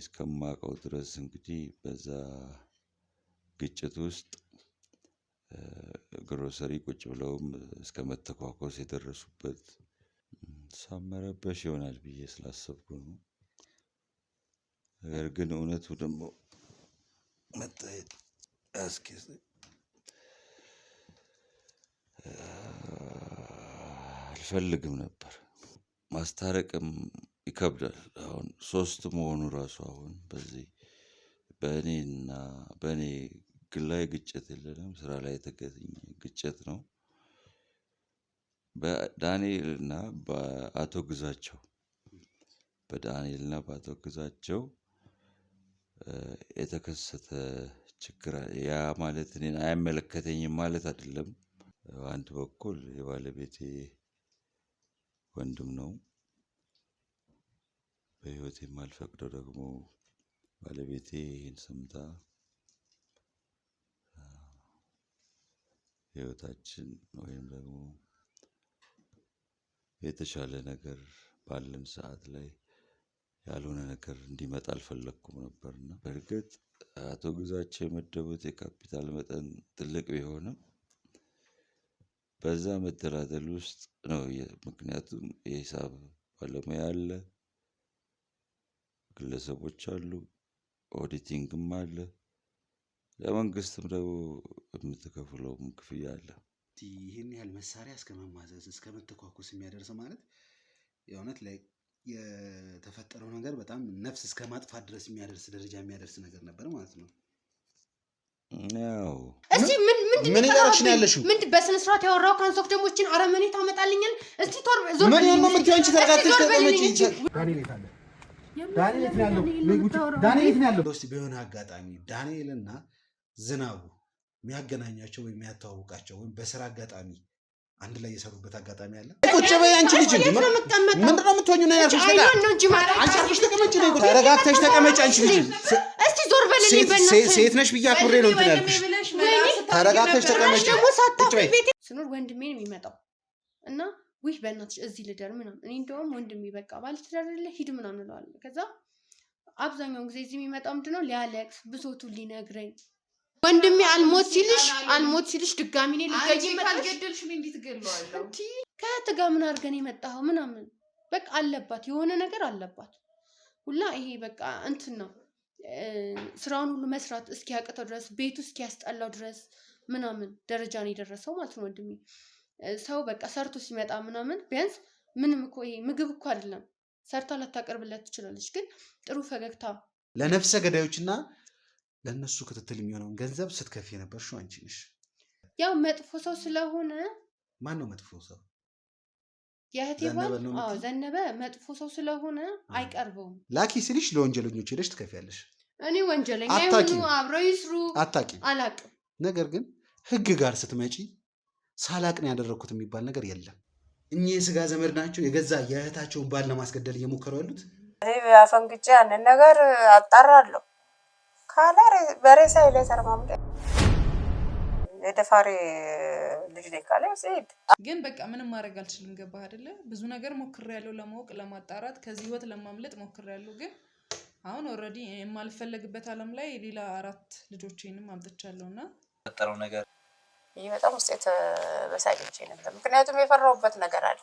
እስከማውቀው ድረስ እንግዲህ በዛ ግጭት ውስጥ ግሮሰሪ ቁጭ ብለውም እስከ መተኳኮስ የደረሱበት ሳመረበሽ ይሆናል ብዬ ስላሰብኩ ነው። ነገር ግን እውነቱ ደግሞ መታየት አስኪዝ አልፈልግም ነበር። ማስታረቅም ይከብዳል። አሁን 3 መሆኑ ራሱ አሁን በዚህ በእኔ ግላዊ ግጭት የለንም፣ ስራ ላይ የተገኘ ግጭት ነው። በዳንኤልና በአቶ ግዛቸው የተከሰተ ችግር ያ ማለት እኔን አይመለከተኝም ማለት አይደለም። አንድ በኩል የባለቤቴ ወንድም ነው። በህይወቴ የማልፈቅደው ደግሞ ባለቤቴ ይህን ሰምታ ህይወታችን ወይም ደግሞ የተሻለ ነገር ባለን ሰዓት ላይ ያልሆነ ነገር እንዲመጣ አልፈለኩም ነበርና በእርግጥ አቶ ግዛቸው የመደቡት የካፒታል መጠን ትልቅ ቢሆንም በዛ መደላደል ውስጥ ነው። ምክንያቱም የሂሳብ ባለሙያ አለ፣ ግለሰቦች አሉ፣ ኦዲቲንግም አለ፣ ለመንግስትም ደግሞ የምትከፍለውም ክፍያ አለ። ይህን ያህል መሳሪያ እስከ መማዘዝ እስከ መተኳኮስ የሚያደርስ ማለት የእውነት ላይ የተፈጠረው ነገር በጣም ነፍስ እስከ ማጥፋት ድረስ የሚያደርስ ደረጃ የሚያደርስ ነገር ነበር ማለት ነው። ያው እስቲ ምን እያደረግሽ ነው ያለሽው? ምን በስነ ስርዓት ያወራው ካንሶክ ደግሞ እቺን አረመኔ ታመጣልኛል? እስቲ ዞር ምን ነው የምትይው? አንቺ ተረጋግተሽ ተቀመጪ። ዳንኤል የት አለ? ዳንኤል የት ነው ያለው? እስቲ በሆነ አጋጣሚ ዳንኤልና ዝናቡ የሚያገናኛቸው ወይም የሚያተዋውቃቸው ወይም በስራ አጋጣሚ አንድ ላይ የሰሩበት አጋጣሚ አለ? ቁጭ በይ አንቺ ልጅ። ምንድን ነው የምትሆኚው? ነው ያልኩሽ። አንቺ አርፈሽ ተቀመጪ። ተረጋግተሽ ተቀመጪ አንቺ ልጅ። እስቲ ዞር በልልኝ በእናትህ። ሴት ነሽ ብዬ አክብሬ ነው እንትን ያልኩሽ። ተረጋግተሽ ተቀመጪ። ቁጭ በይ። ስኖር ወንድሜ ነው የሚመጣው እና ውይ በእናትሽ እዚህ ልደር ምናምን። እኔ እንደውም ወንድሜ በቃ ባልትዳር ሂድ ምናምን እለዋለሁ። ከዛ አብዛኛውን ጊዜ እዚህ የሚመጣው ምንድን ነው ሊያለቅስ ብሶቱን ሊነግረኝ። ወንድሜ አልሞት ሲልሽ ድጋሚ እኔ ልገጂ ካልገደልሽ ምን እንዴት ገለዋለሁ? ከእህት ጋር ምን አድርገን የመጣኸው ምናምን በቃ አለባት፣ የሆነ ነገር አለባት ሁላ። ይሄ በቃ እንትን ነው ስራውን ሁሉ መስራት እስኪያቅተው ድረስ ቤቱ እስኪያስጠላው ድረስ ምናምን ደረጃ ነው የደረሰው ማለት ነው ወንድሜ። ሰው በቃ ሰርቶ ሲመጣ ምናምን ቢያንስ ምንም እኮ ይሄ ምግብ እኮ አይደለም ሰርታ ላታቀርብለት ትችላለች፣ ግን ጥሩ ፈገግታ ለነፍሰ ገዳዮችና ለነሱ ክትትል የሚሆነውን ገንዘብ ስትከፊ የነበርሽው አንቺ ነሽ። ያው መጥፎ ሰው ስለሆነ። ማን ነው መጥፎ ሰው? የእህቴ ባል ዘነበ መጥፎ ሰው ስለሆነ አይቀርበውም። ላኪ ስልሽ ለወንጀለኞች ሄደሽ ትከፊያለሽ። እኔ ወንጀለኛ ይሁኑ አብረው ይስሩ አላቅም። ነገር ግን ህግ ጋር ስትመጪ ሳላቅ ነው ያደረኩት የሚባል ነገር የለም። እኚህ የስጋ ዘመድ ናቸው የገዛ የእህታቸውን ባል ለማስገደል እየሞከሩ ያሉት። አፈንግጬ ያንን ነገር አጣራለሁ ካለ በሬሳ ላይ ተርማምደ የደፋሪ ልጅ ላይ ካለ ሲሄድ ግን በቃ ምንም ማድረግ አልችልም። ገባህ አይደለ? ብዙ ነገር ሞክሬያለሁ ለማወቅ ለማጣራት፣ ከዚህ ህይወት ለማምለጥ ሞክሬያለሁ። ግን አሁን ኦልሬዲ የማልፈለግበት ዓለም ላይ ሌላ 4 ልጆቼንም አምጥቻለሁና ተፈጠረው ነገር ይሄ በጣም ውስጥ በሳይንስ ነበር። ምክንያቱም የፈራሁበት ነገር አለ።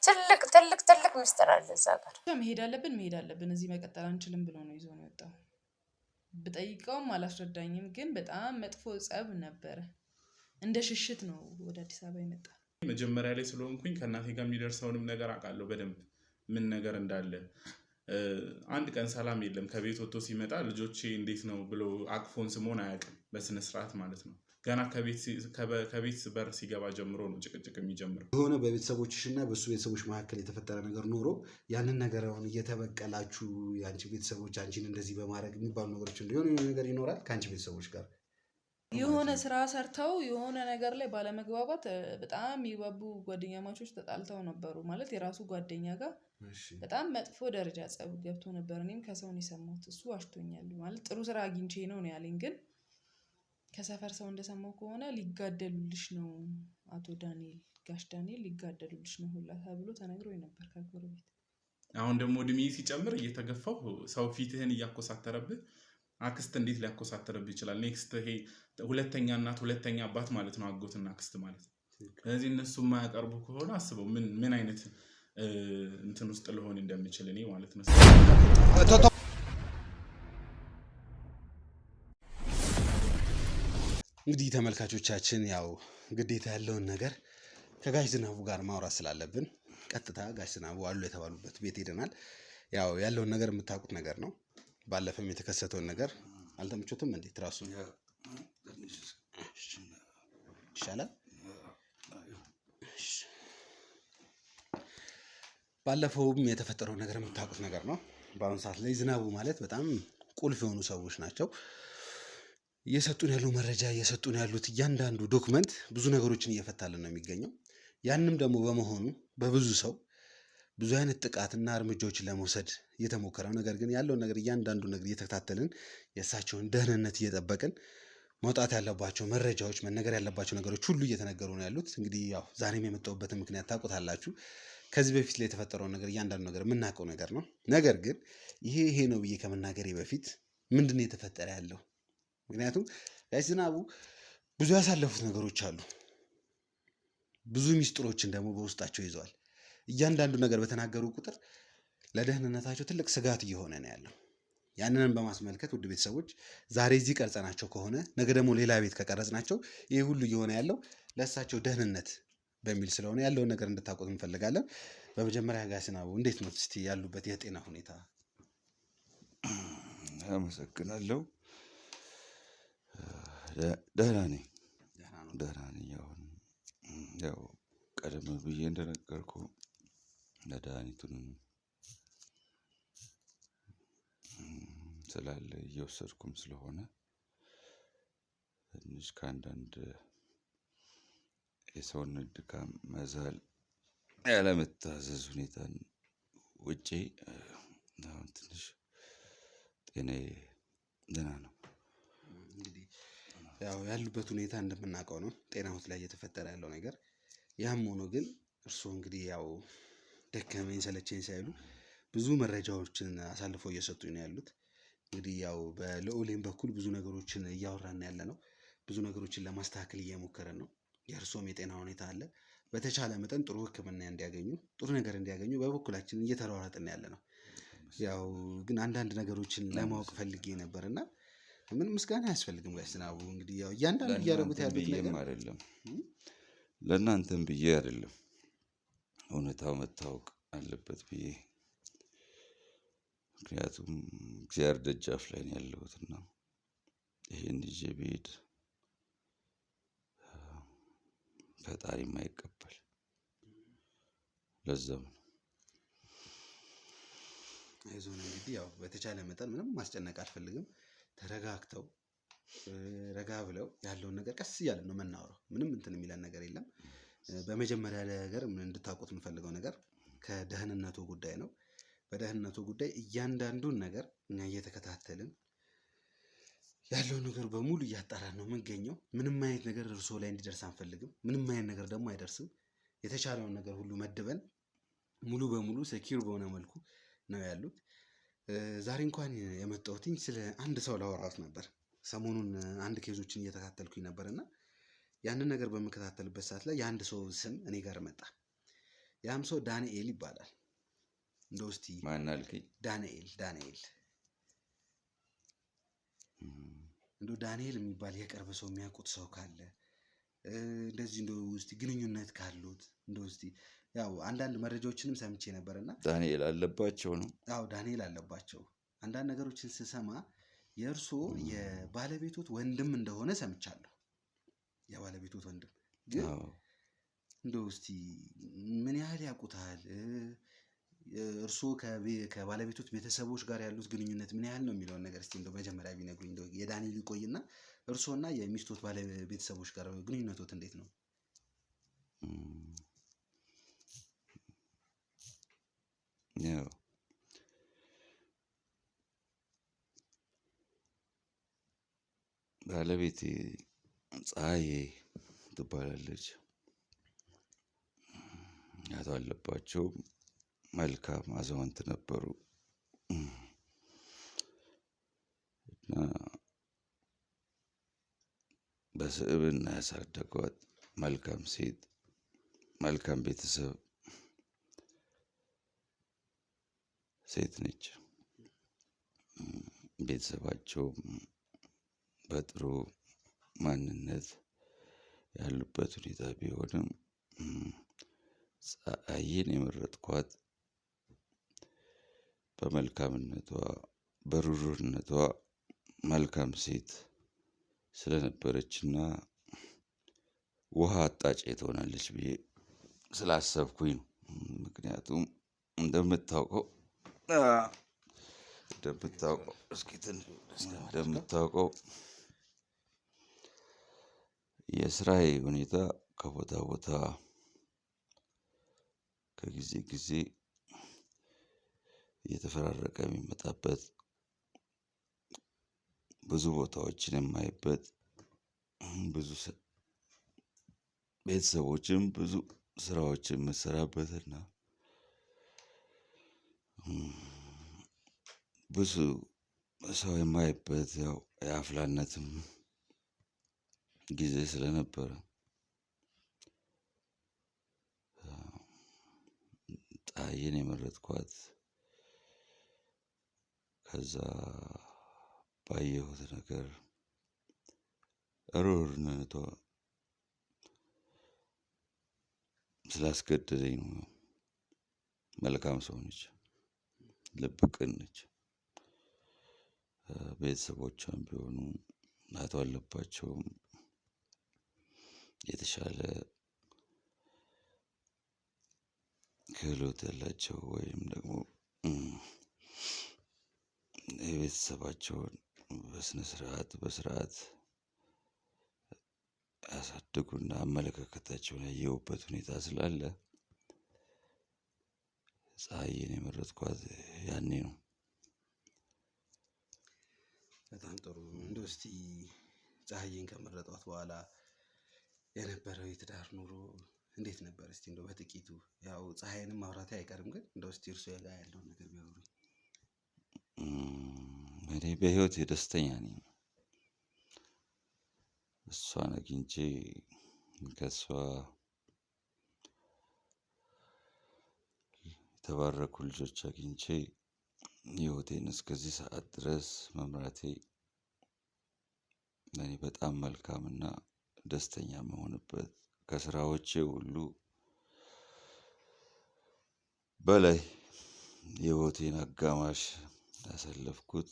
ትልቅ ሚስጥር አለ እዛ ጋር። መሄድ አለብን እዚህ መቀጠል አንችልም ብሎ ነው ይዞ ነው የወጣው። ብጠይቀውም አላስረዳኝም። ግን በጣም መጥፎ ጸብ ነበረ። እንደ ሽሽት ነው ወደ አዲስ አበባ የመጣ። መጀመሪያ ላይ ስለሆንኩኝ ከእናቴ ጋር የሚደርሰውንም ነገር አውቃለሁ በደንብ ምን ነገር እንዳለ። አንድ ቀን ሰላም የለም። ከቤት ወጥቶ ሲመጣ ልጆቼ እንዴት ነው ብሎ አቅፎን ስሞን አያውቅም በስነ ስርዓት ማለት ነው። ገና ከቤት በር ሲገባ ጀምሮ ነው ጭቅጭቅ የሚጀምረው። የሆነ በቤተሰቦችሽና በሱ ቤተሰቦች መካከል የተፈጠረ ነገር ኖሮ ያንን ነገር አሁን እየተበቀላችሁ የአንቺ ቤተሰቦች አንቺን እንደዚህ በማድረግ የሚባሉ ነገሮች እንደሆነ ነገር ይኖራል ከአንቺ ቤተሰቦች ጋር የሆነ ስራ ሰርተው የሆነ ነገር ላይ ባለመግባባት በጣም ይባቡ ጓደኛማቾች ተጣልተው ነበሩ ማለት የራሱ ጓደኛ ጋር በጣም መጥፎ ደረጃ ጸብ ገብቶ ነበር። እኔም ከሰው ነው የሰማሁት። እሱ ዋሽቶኛል ማለት ጥሩ ስራ አግኝቼ ነው ያለኝ። ግን ከሰፈር ሰው እንደሰማው ከሆነ ሊጋደሉልሽ ነው አቶ ዳንኤል ጋሽ ዳንኤል ሊጋደሉልሽ ነው ሁላ ተብሎ ተነግሮኝ ነበር ከጎረቤት። አሁን ደግሞ እድሜ ሲጨምር እየተገፋው ሰው ፊትህን እያኮሳተረብህ አክስት እንዴት ሊያኮሳተርብህ ይችላል? ኔክስት ይሄ ሁለተኛ እናት ሁለተኛ አባት ማለት ነው አጎትና አክስት ማለት። ስለዚህ እነሱ የማያቀርቡ ከሆነ አስበው ምን አይነት እንትን ውስጥ ልሆን እንደምችል እኔ ማለት ነው። እንግዲህ ተመልካቾቻችን ያው ግዴታ ያለውን ነገር ከጋሽ ዝናቡ ጋር ማውራት ስላለብን ቀጥታ ጋሽ ዝናቡ አሉ የተባሉበት ቤት ሄደናል። ያው ያለውን ነገር የምታውቁት ነገር ነው። ባለፈም የተከሰተውን ነገር አልተመቾትም እንዴ? ትራሱ ይሻላል። ባለፈውም የተፈጠረው ነገር የምታውቁት ነገር ነው። በአሁኑ ሰዓት ላይ ዝናቡ ማለት በጣም ቁልፍ የሆኑ ሰዎች ናቸው። እየሰጡን ያሉ መረጃ እየሰጡን ያሉት እያንዳንዱ ዶክመንት ብዙ ነገሮችን እየፈታልን ነው የሚገኘው። ያንም ደግሞ በመሆኑ በብዙ ሰው ብዙ አይነት ጥቃትና እርምጃዎችን ለመውሰድ እየተሞከረ ነው። ነገር ግን ያለውን ነገር እያንዳንዱ ነገር እየተከታተልን የእሳቸውን ደህንነት እየጠበቅን መውጣት ያለባቸው መረጃዎች መነገር ያለባቸው ነገሮች ሁሉ እየተነገሩ ነው ያሉት። እንግዲህ ያው ዛሬም የመጣሁበትን ምክንያት ታውቁታላችሁ። ከዚህ በፊት ላይ የተፈጠረውን ነገር እያንዳንዱ ነገር የምናውቀው ነገር ነው። ነገር ግን ይሄ ነው ብዬ ከመናገሬ በፊት ምንድን ነው የተፈጠረ ያለው? ምክንያቱም ጋሽ ዝናቡ ብዙ ያሳለፉት ነገሮች አሉ። ብዙ ሚስጥሮችን ደግሞ በውስጣቸው ይዘዋል። እያንዳንዱ ነገር በተናገሩ ቁጥር ለደህንነታቸው ትልቅ ስጋት እየሆነ ነው ያለው። ያንንም በማስመልከት ውድ ቤተሰቦች ዛሬ እዚህ ቀርጸናቸው ከሆነ ነገ ደግሞ ሌላ ቤት ከቀረጽናቸው ይሄ ሁሉ እየሆነ ያለው ለእሳቸው ደህንነት በሚል ስለሆነ ያለውን ነገር እንድታውቁት እንፈልጋለን። በመጀመሪያ ጋሽ ዝናቡ እንዴት ነው እስቲ ያሉበት የጤና ሁኔታ? አመሰግናለሁ። ደህና ነኝ። አሁን ያው ቀደም ብዬ እንደነገርኩ መድኃኒቱን ስላለ እየወሰድኩም ስለሆነ ትንሽ ከአንዳንድ የሰውነት ድካም፣ መዛል፣ ያለመታዘዝ ሁኔታን ውጪ አሁን ትንሽ ጤናዬ ደህና ነው። እንግዲህ ያው ያሉበት ሁኔታ እንደምናውቀው ነው ጤናዎት ላይ እየተፈጠረ ያለው ነገር። ያም ሆኖ ግን እርስዎ እንግዲህ ያው ደከመኝ ሰለቸኝ ሳይሉ ብዙ መረጃዎችን አሳልፈው እየሰጡኝ ነው ያሉት። እንግዲህ ያው በልዑሌም በኩል ብዙ ነገሮችን እያወራን ያለ ነው። ብዙ ነገሮችን ለማስተካከል እየሞከረን ነው። የእርስዎም የጤና ሁኔታ አለ። በተቻለ መጠን ጥሩ ሕክምና እንዲያገኙ ጥሩ ነገር እንዲያገኙ በበኩላችን እየተሯሯጥን ያለ ነው። ያው ግን አንዳንድ ነገሮችን ለማወቅ ፈልጌ ነበር እና ምን ምስጋና አያስፈልግም ጋሽ ዝናቡ። እንግዲህ ያው እያንዳንዱ እያደረጉት ያሉት ነገር አይደለም ለእናንተም ብዬ አይደለም እውነታው መታወቅ አለበት ብዬ። ምክንያቱም እግዚአብሔር ደጃፍ ላይ ነው ያለሁትና ይሄን ይዤ ብሄድ ፈጣሪ የማይቀበል ለዛም ነው። አይዞን እንግዲህ ያው በተቻለ መጠን ምንም ማስጨነቅ አልፈልግም። ተረጋግተው ረጋ ብለው ያለውን ነገር ቀስ እያለን ነው የምናወራው። ምንም እንትን የሚለን ነገር የለም። በመጀመሪያ ነገር እንድታውቁት የምፈልገው ነገር ከደህንነቱ ጉዳይ ነው። በደህንነቱ ጉዳይ እያንዳንዱን ነገር እኛ እየተከታተልን ያለው ነገር በሙሉ እያጣራን ነው የምንገኘው። ምንም አይነት ነገር እርስዎ ላይ እንዲደርስ አንፈልግም። ምንም አይነት ነገር ደግሞ አይደርስም። የተቻለውን ነገር ሁሉ መድበን ሙሉ በሙሉ ሴኪር በሆነ መልኩ ነው ያሉት። ዛሬ እንኳን የመጣሁትኝ ስለ አንድ ሰው ላወራት ነበር። ሰሞኑን አንድ ኬዞችን እየተከታተልኩኝ ነበር እና ያንን ነገር በምከታተልበት ሰዓት ላይ የአንድ ሰው ስም እኔ ጋር መጣ። ያም ሰው ዳንኤል ይባላል። እንደው እስቲ ማን አልከኝ? ዳንኤል እንደው ዳንኤል የሚባል የቅርብ ሰው የሚያውቁት ሰው ካለ እንደዚህ እንደው እስቲ ግንኙነት ካሉት እንደው እስቲ ያው አንዳንድ መረጃዎችንም ሰምቼ ነበርና ዳንኤል አለባቸው ነው። አዎ ዳንኤል አለባቸው። አንዳንድ ነገሮችን ስሰማ የእርስዎ የባለቤቶት ወንድም እንደሆነ ሰምቻለሁ። የባለቤቶት ወንድም ግን እንደው እስቲ ምን ያህል ያውቁታል? እርስዎ ከባለቤቶት ቤተሰቦች ጋር ያሉት ግንኙነት ምን ያህል ነው የሚለውን ነገር እስቲ እንደው መጀመሪያ ቢነግሩኝ። እንደው የዳንኤል ይቆይና እርስዎና የሚስቶት ቤተሰቦች ጋር ግንኙነቶት እንዴት ነው? ያው ባለቤቴ ፀሐዬ ትባላለች። አቶ አለባቸው መልካም አዛውንት ነበሩ እና በስብዕና ያሳደጓት መልካም ሴት፣ መልካም ቤተሰብ ሴት ነች። ቤተሰባቸውም በጥሩ ማንነት ያሉበት ሁኔታ ቢሆንም ፀሐይን የመረጥኳት በመልካምነቷ በሩሩነቷ መልካም ሴት ስለነበረችና ውሃ አጣጭ ትሆናለች ብዬ ስላሰብኩኝ ነው። ምክንያቱም እንደምታውቀው የስራዬ ሁኔታ ከቦታ ቦታ ከጊዜ ጊዜ እየተፈራረቀ የሚመጣበት ብዙ ቦታዎችን የማይበት ብዙ ቤተሰቦችም ብዙ ስራዎችን የምሰራበትና ብዙ ሰው የማይበት ያው የአፍላነትም ጊዜ ስለነበረ ፀሐይን የመረጥኳት ከዛ ባየሁት ነገር ሩህሩህነቷ ስላስገደደኝ ነው። መልካም ሰው ነች፣ ልበ ቅን ነች። ቤተሰቦቿም ቢሆኑ አቶ አለባቸውም የተሻለ ክህሎት ያላቸው ወይም ደግሞ የቤተሰባቸውን በስርዓት ያሳድጉና አመለካከታቸውን ያየሁበት ሁኔታ ስላለ ፀሐይን የመረጥኳት ያኔ ነው። በጣም ጥሩ። እንደው እስቲ ፀሐይን ከመረጧት በኋላ የነበረው የትዳር ኑሮ እንዴት ነበር? እስቲ እንደው በጥቂቱ ያው ፀሐይንም ማውራቴ አይቀርም፣ ግን እንደው እስቲ እርሱ ጋር ያለውን ነገር ቢያወሩኝ። እኔ በህይወቴ ደስተኛ ነኝ። እሷን አግኝቼ ከእሷ የተባረኩ ልጆች አግኝቼ ህይወቴን እስከዚህ ሰዓት ድረስ መምራቴ ለእኔ በጣም መልካምና ደስተኛ የምሆንበት ከስራዎቼ ሁሉ በላይ የህይወቴን አጋማሽ ያሳለፍኩት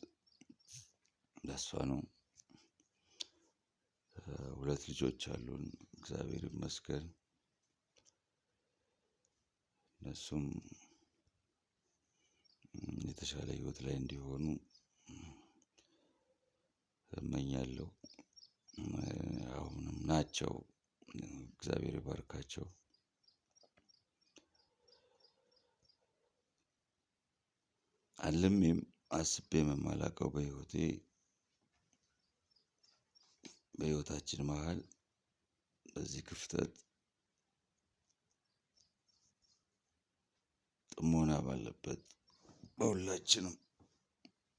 ለእሷ ነው። 2 ልጆች አሉን፣ እግዚአብሔር ይመስገን። እነሱም የተሻለ ህይወት ላይ እንዲሆኑ እመኛለሁ። አሁንም ናቸው፣ እግዚአብሔር ይባርካቸው። አልሜም አስቤም የማላውቀው በህይወታችን መሀል በዚህ ክፍተት ጥሞና ባለበት በሁላችንም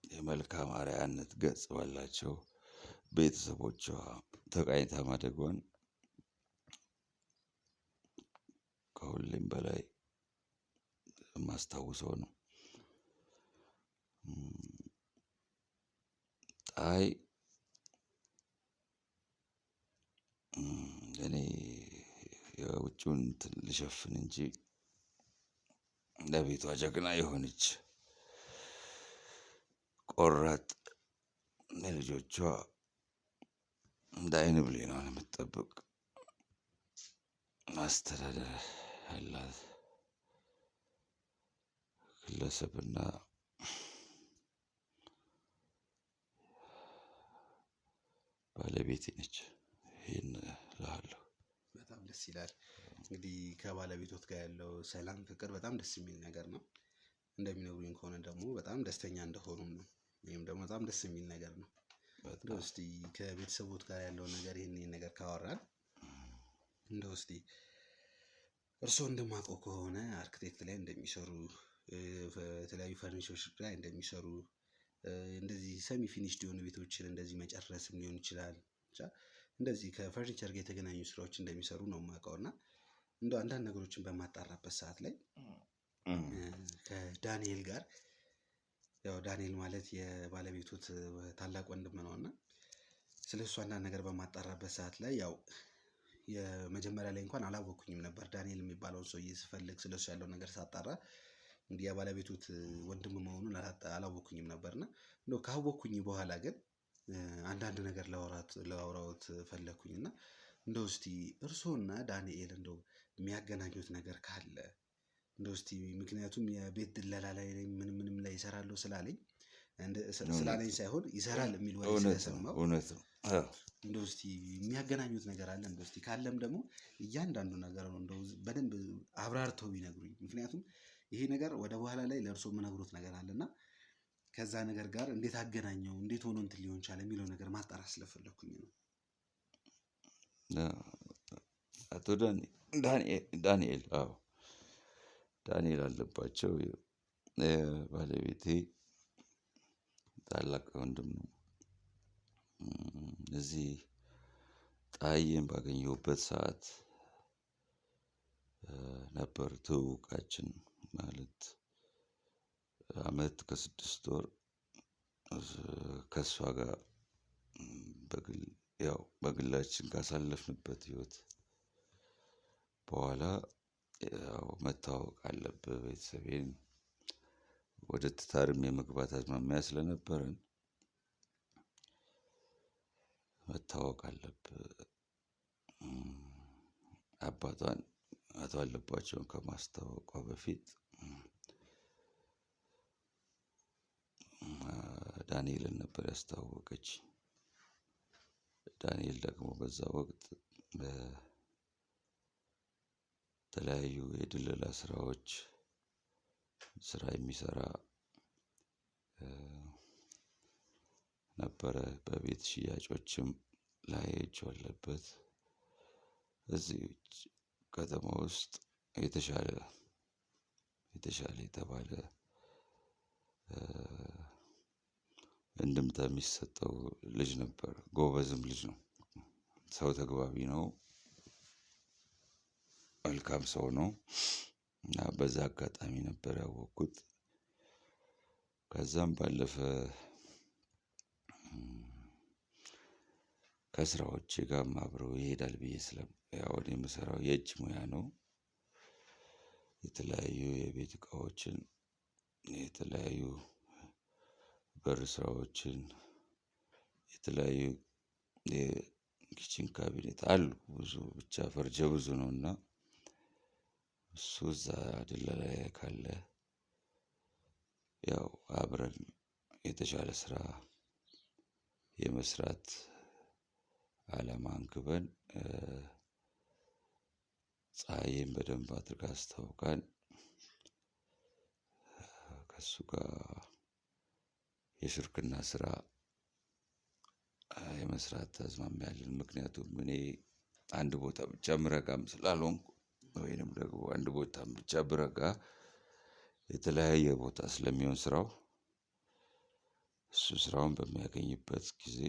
የመልካም አርአያነት ገጽ ባላቸው ቤተሰቦቿ ተቃኝታ ማደጓን ከሁሌም በላይ የማስታውሰው ነው። ፀሐይ እኔ የውጭውን ልሸፍን እንጂ ለቤቷ ጀግና የሆነች ቆራጥ ለልጆቿ እንደ አይን ብሌኗን የምትጠብቅ አስተዳደር ያላት ግለሰብና ባለቤቴ ነች። ይሄን እልሃለሁ። በጣም ደስ ይላል። እንግዲህ ከባለቤቶት ጋር ያለው ሰላም፣ ፍቅር በጣም ደስ የሚል ነገር ነው። እንደሚነግሩኝ ከሆነ ደግሞ በጣም ደስተኛ እንደሆኑም ነው። ይሄም ደግሞ በጣም ደስ የሚል ነገር ነው። እንደው እስቲ ከቤተሰቦት ጋር ያለው ነገር ይሄን ነገር ካወራን እንደው እስቲ እርስዎ እንደማውቀው ከሆነ አርክቴክት ላይ እንደሚሰሩ የተለያዩ ፈርኒቸሮች ላይ እንደሚሰሩ እንደዚህ ሰሚ ፊኒሽድ የሆኑ ቤቶችን እንደዚህ መጨረስም ሊሆን ይችላል። ብቻ እንደዚህ ከፈርኒቸር ጋር የተገናኙ ስራዎች እንደሚሰሩ ነው የማውቀው። እና እንደው አንዳንድ ነገሮችን በማጣራበት ሰዓት ላይ ከዳንኤል ጋር ያው ዳንኤል ማለት የባለቤቱ ታላቅ ወንድም ነው እና ስለሱ አንዳንድ ነገር በማጣራበት ሰዓት ላይ ያው የመጀመሪያ ላይ እንኳን አላወኩኝም ነበር ዳንኤል የሚባለውን ሰውዬ ስፈልግ ስለሱ ያለው ነገር ሳጣራ እንግዲህ የባለቤቱ ወንድም መሆኑን አላወኩኝም ነበር። እና እንደው ካወኩኝ በኋላ ግን አንዳንድ ነገር ላወራዎት ፈለኩኝ። እና እንደው እስቲ እርስዎና ዳንኤል እንደው የሚያገናኙት ነገር ካለ እንደው እስቲ ምክንያቱም የቤት ድለላ ላይ ምንም ላይ ይሰራለሁ ስላለኝ ሳይሆን ይሰራል የሚል ወሬ ስለሰማሁ እውነት ነው። እንደው እስቲ የሚያገናኙት ነገር አለ እንደው እስቲ ካለም ደግሞ እያንዳንዱ ነገር ነው እንደው በደንብ አብራርተው ቢነግሩኝ። ምክንያቱም ይሄ ነገር ወደ በኋላ ላይ ለእርሶ የምነግሮት ነገር አለና ከዛ ነገር ጋር እንዴት አገናኘው እንዴት ሆኖ እንትን ሊሆን ቻለ የሚለው ነገር ማጣራት ስለፈለኩኝ ነው። አቶ ዳንኤል ዳንኤል አለባቸው ባለቤቴ ታላቅ ወንድም ነው። እዚህ ጣይን ባገኘሁበት ሰዓት ነበር ትውውቃችን። ማለት አመት ከ6 ወር ከእሷ ጋር በግላችን ካሳለፍንበት ህይወት በኋላ ያው መታወቅ አለብህ ቤተሰቤን ወደ ትዳርም የመግባት አዝማሚያ ስለነበረን መታወቅ አለብህ። አባቷን አቶ አለባቸውን ከማስተዋወቋ በፊት ዳንኤልን ነበር ያስተዋወቀች። ዳንኤል ደግሞ በዛ ወቅት በተለያዩ የድለላ ስራዎች ስራ የሚሰራ ነበረ። በቤት ሽያጮችም ላይ እጁ አለበት። እዚህ ከተማ ውስጥ የተሻለ የተባለ እንድምታ የሚሰጠው ልጅ ነበር። ጎበዝም ልጅ ነው። ሰው ተግባቢ ነው። መልካም ሰው ነው። እና በዛ አጋጣሚ ነበር ያወቅኩት። ከዛም ባለፈ ከስራዎቼ ጋር አብሮ ይሄዳል ብዬ ያው እኔ የምሰራው የእጅ ሙያ ነው። የተለያዩ የቤት እቃዎችን የተለያዩ በር ስራዎችን የተለያዩ የኪችን ካቢኔት አሉ ብዙ ብቻ ፈርጀ ብዙ ነውና እሱ እዛ ድለላ ላይ ካለ ያው አብረን የተሻለ ስራ የመስራት አላማ አንግበን ፀሀይን በደንብ አድርጋ አስተዋውቃን ከእሱ ጋር የሽርክና ስራ የመስራት አዝማሚያ አለን። ምክንያቱም እኔ አንድ ቦታ ብቻ ምረጋም ስላልሆንኩ ወይንም ደግሞ አንድ ቦታ ብቻ ብረጋ የተለያየ ቦታ ስለሚሆን ስራው እሱ ስራውን በሚያገኝበት ጊዜ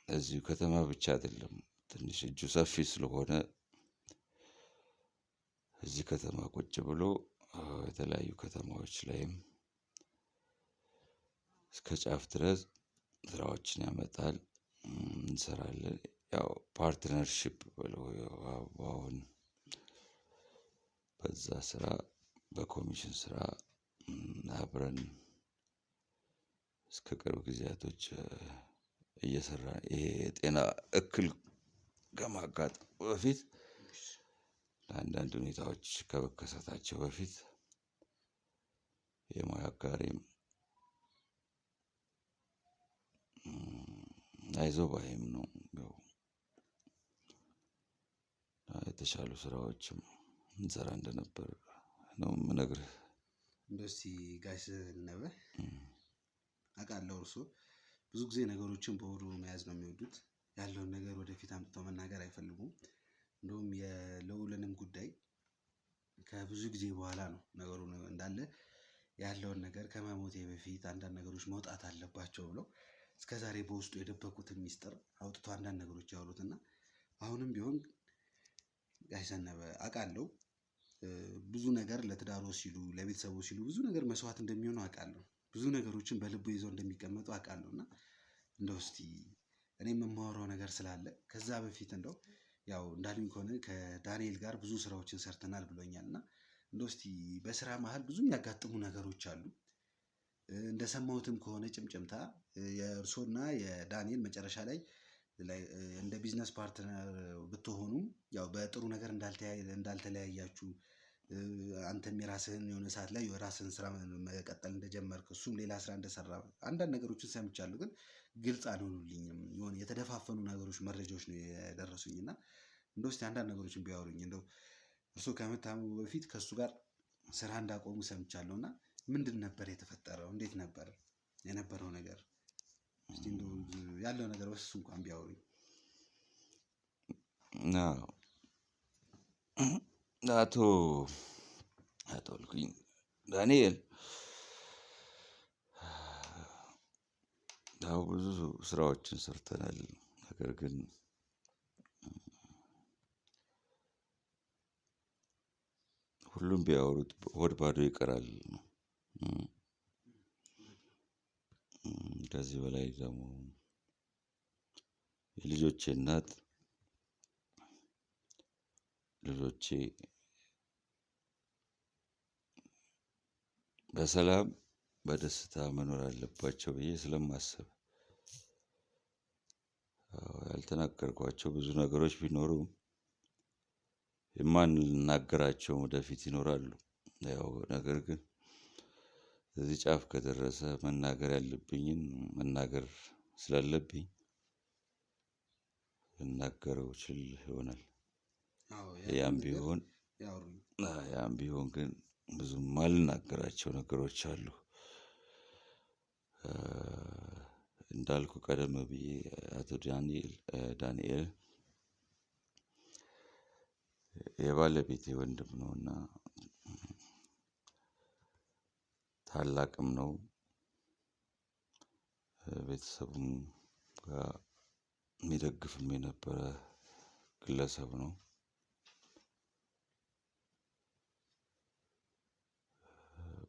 እዚሁ ከተማ ብቻ አይደለም ትንሽ እጁ ሰፊ ስለሆነ እዚህ ከተማ ቁጭ ብሎ የተለያዩ ከተማዎች ላይም እስከ ጫፍ ድረስ ስራዎችን ያመጣል። እንሰራለን። ያው ፓርትነርሺፕ ብለው አሁን በዛ ስራ በኮሚሽን ስራ አብረን እስከ ቅርብ ጊዜያቶች እየሰራን ይሄ የጤና እክል ከማጋጠሙ በፊት አንዳንድ ሁኔታዎች ከመከሰታቸው በፊት የሙያ አጋሬም አይዞህ ባይም ነው። የተሻሉ ስራዎችም እንሰራ እንደነበር ነው የምነግርህ። እንደው እስቲ ጋሽ ዘነበ አውቃለሁ እርሶ ብዙ ጊዜ ነገሮችን በሆዱ መያዝ ነው የሚወዱት። ያለውን ነገር ወደፊት አምጥተው መናገር አይፈልጉም። እንደውም የልዑልንም ጉዳይ ከብዙ ጊዜ በኋላ ነው ነገሩን እንዳለ ያለውን ነገር ከመሞቴ በፊት አንዳንድ ነገሮች መውጣት አለባቸው ብለው እስከዛሬ በውስጡ የደበቁትን ሚስጥር አውጥቶ አንዳንድ ነገሮች ያወሩትና አሁንም ቢሆን ጋሽ ዘነበ አውቃለሁ ብዙ ነገር ለትዳሩ ሲሉ ለቤተሰቡ ሲሉ ብዙ ነገር መስዋዕት እንደሚሆኑ አውቃለሁ። ብዙ ነገሮችን በልቡ ይዘው እንደሚቀመጡ አውቃለሁ። እና እንደው እስቲ እኔም የማወራው ነገር ስላለ ከዛ በፊት እንደው ያው እንዳሉኝ ከሆነ ከዳንኤል ጋር ብዙ ስራዎችን ሰርተናል ብሎኛል። እና እንደው እስቲ በስራ መሀል ብዙ የሚያጋጥሙ ነገሮች አሉ። እንደሰማሁትም ከሆነ ጭምጭምታ የእርሶና የዳንኤል መጨረሻ ላይ እንደ ቢዝነስ ፓርትነር ብትሆኑም ያው በጥሩ ነገር እንዳልተለያያችሁ አንተም የራስህን የሆነ ሰዓት ላይ የራስህን ስራ መቀጠል እንደጀመርክ እሱም ሌላ ስራ እንደሰራ አንዳንድ ነገሮችን ሰምቻለሁ። ግን ግልጽ አልሆኑልኝም። የሆነ የተደፋፈኑ ነገሮች መረጃዎች ነው የደረሱኝ። እና እንደው እስቲ አንዳንድ ነገሮችን ቢያወሩኝ እንደው እርሶ ከመታመሙ በፊት ከእሱ ጋር ስራ እንዳቆሙ ሰምቻለሁ። እና ምንድን ነበር የተፈጠረው? እንዴት ነበር የነበረው ነገር? እስቲ እንደው ያለው ነገር በሱ እንኳን ቢያወሩኝ። አቶ አልኩኝ ዳንኤል ያው ብዙ ስራዎችን ሰርተናል። ነገር ግን ሁሉም ቢያወሩት ሆድ ባዶ ይቀራል። ከዚህ በላይ ደግሞ የልጆቼ እናት ልጆቼ በሰላም በደስታ መኖር አለባቸው ብዬ ስለማስብ ያልተናገርኳቸው ብዙ ነገሮች ቢኖሩም የማንናገራቸው ወደፊት ይኖራሉ። ያው ነገር ግን እዚህ ጫፍ ከደረሰ መናገር ያለብኝን መናገር ስላለብኝ ልናገረው እችል ይሆናል። ያም ቢሆን ግን ብዙም ማልናገራቸው ነገሮች አሉ። እንዳልኩ ቀደም ብዬ አቶ ዳንኤል የባለቤቴ ወንድም ነውና ታላቅም ነው። ቤተሰቡም ጋር የሚደግፍም የነበረ ግለሰብ ነው።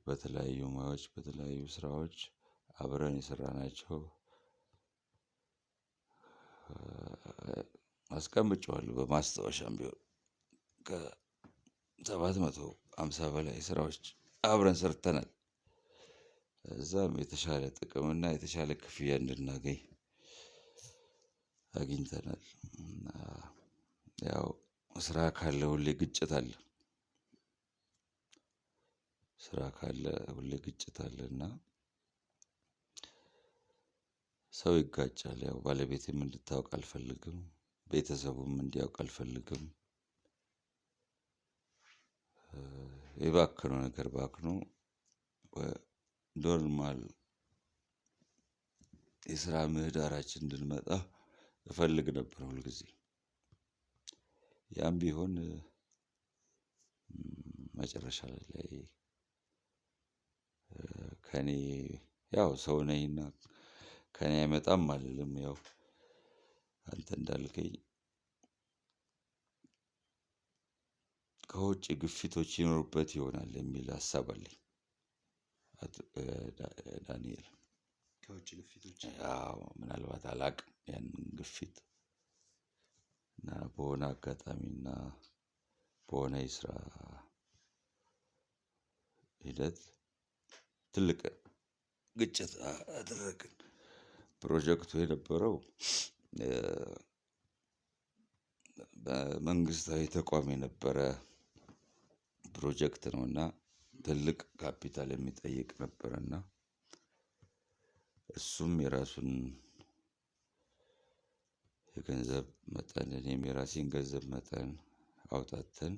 በተለያዩ ሙያዎች በተለያዩ ስራዎች አብረን የሰራናቸው አስቀምጬዋለሁ በማስታወሻም ቢሆን ከ750 በላይ ስራዎች አብረን ሰርተናል። እዛም የተሻለ ጥቅም እና የተሻለ ክፍያ እንድናገኝ አግኝተናል። ያው ስራ ካለ ሁሌ ግጭት አለ። ስራ ካለ ሁሌ ግጭት አለና ሰው ይጋጫል። ያው ባለቤቴም እንድታውቅ አልፈልግም። ቤተሰቡም እንዲያውቅ አልፈልግም። የባከነው ነገር ባክኖ ኖርማል የስራ ምህዳራችን እንድንመጣ እፈልግ ነበር ሁልጊዜ። ያም ቢሆን መጨረሻ ላይ ከኔ ያው ሰው ነኝና ከኔ አይመጣም አልልም። ያው አንተ እንዳልከኝ ከውጭ ግፊቶች ይኖሩበት ይሆናል የሚል ሀሳብ አለኝ። ዳንኤል ከውጭ ግፊቶች ያው ምናልባት አላቅም ያንን ግፊት እና በሆነ አጋጣሚና በሆነ የስራ ሂደት ትልቅ ግጭት አደረግን። ፕሮጀክቱ የነበረው በመንግስታዊ ተቋም የነበረ ፕሮጀክት ነውና ትልቅ ካፒታል የሚጠይቅ ነበርና እሱም የራሱን የገንዘብ መጠን እኔም የራሴን ገንዘብ መጠን አውጣተን